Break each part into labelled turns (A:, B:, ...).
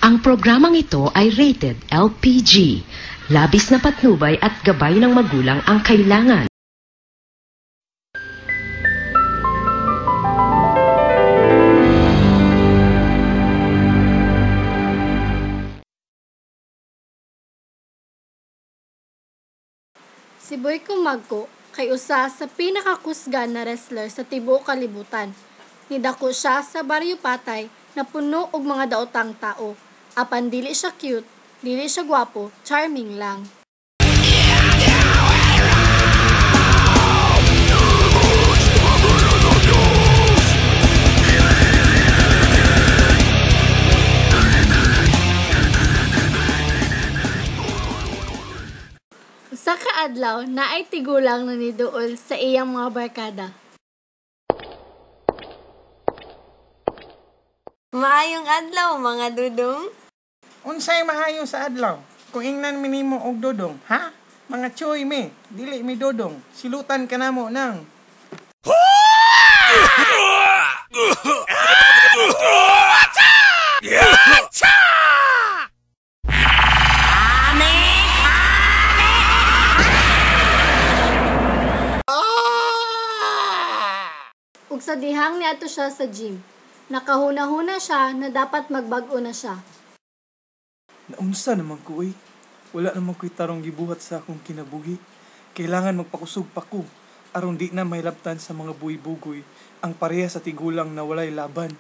A: Ang programang ito ay rated LPG. Labis na patnubay at gabay ng magulang ang kailangan.
B: Si Boy Kumagko kay usa sa pinakakusgan na wrestler sa tibuok kalibutan. Nidako siya sa Baryo Patay na puno og mga daotang tao. Apan dili siya cute, dili siya gwapo, charming lang. Sa kaadlaw, naay tigulang na niduol sa iyang mga barkada.
C: Maayong adlaw, mga dudong.
D: Unsay mahayo sa adlaw? Kung ingnan minimo og dodong, ha? Mga choy me, dili mi dodong. Silutan ka namo nang.
B: Ug sa dihang niadto siya sa gym, nakahuna-huna siya na dapat magbag-o na siya.
E: Naunsa naman ko eh. Wala naman ko'y tarong gibuhat sa akong kinabuhi. Kailangan magpakusog pa ko. Aron di na mahilabtan sa mga buhi-bugoy ang pareha sa tigulang na walay laban.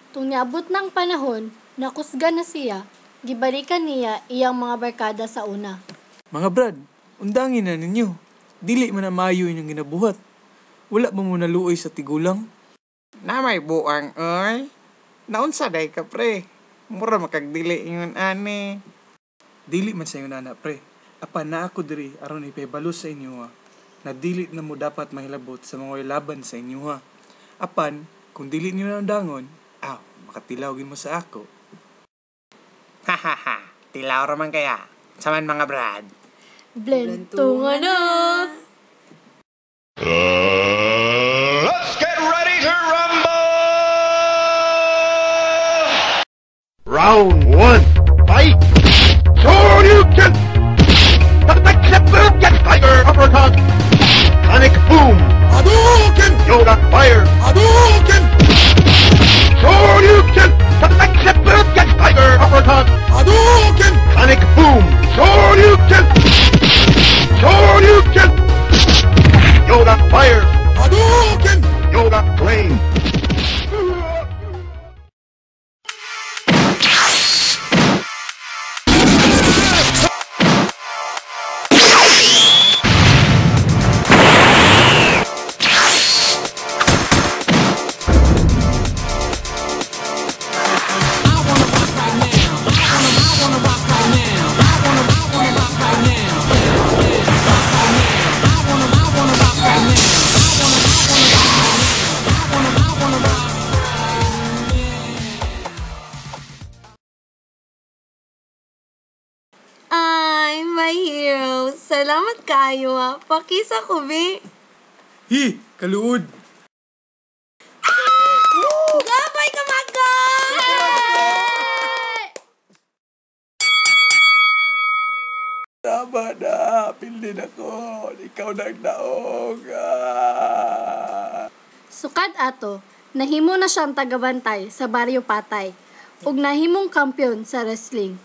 B: Tung niabot ng panahon, nakusgan na siya, gibalikan niya iyang mga barkada sa una.
E: Mga brad, undangin na ninyo. Dili man na maayo inyong ginabuhat. Wala ba mo naluoy sa tigulang?
D: Na may buang oy. Naunsa day ka pre? Mura makagdili ingon ani.
E: Dili man sa inyo nana pre. Apan na ako diri aron ipahibalo sa inyo ha. Na dili na mo dapat mahilabot sa mga laban sa inyo ha. Apan, kung dili niyo na dangon, makatilawin mo sa ako.
D: Hahaha, tilaw raman kaya. Saman mga brad.
B: Blentungan na!
F: Let's get ready to rumble! Round 1, fight! Shoryuken! Get Tiger Uppercut! Sonic Boom! Hadouken! Yoga Fire! Hadouken! Shoryuken! Get Tiger Uppercut! Hadouken! Sonic Boom! Shoryuken! Shoryuken! Yoga Fire! Hadouken! Yoga Flame!
C: Ay, my hero. Salamat kayo ha. Pakisa ko, be.
E: Hi, kaluod!
C: Gabay ka, Magko!
E: Tama na, pildin ako. Ikaw nagdaog.
B: Sukad ato, nahimo na siyang tagabantay sa Baryo Patay ug nahimong kampiyon sa wrestling.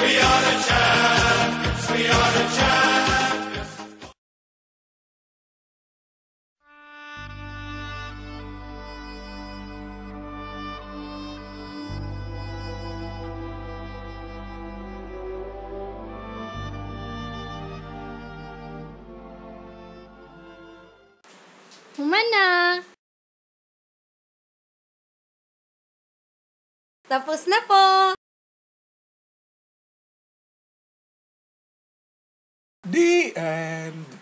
F: We are the champions! We are the champions!
B: Humana!
C: Tapos na po!
E: The end.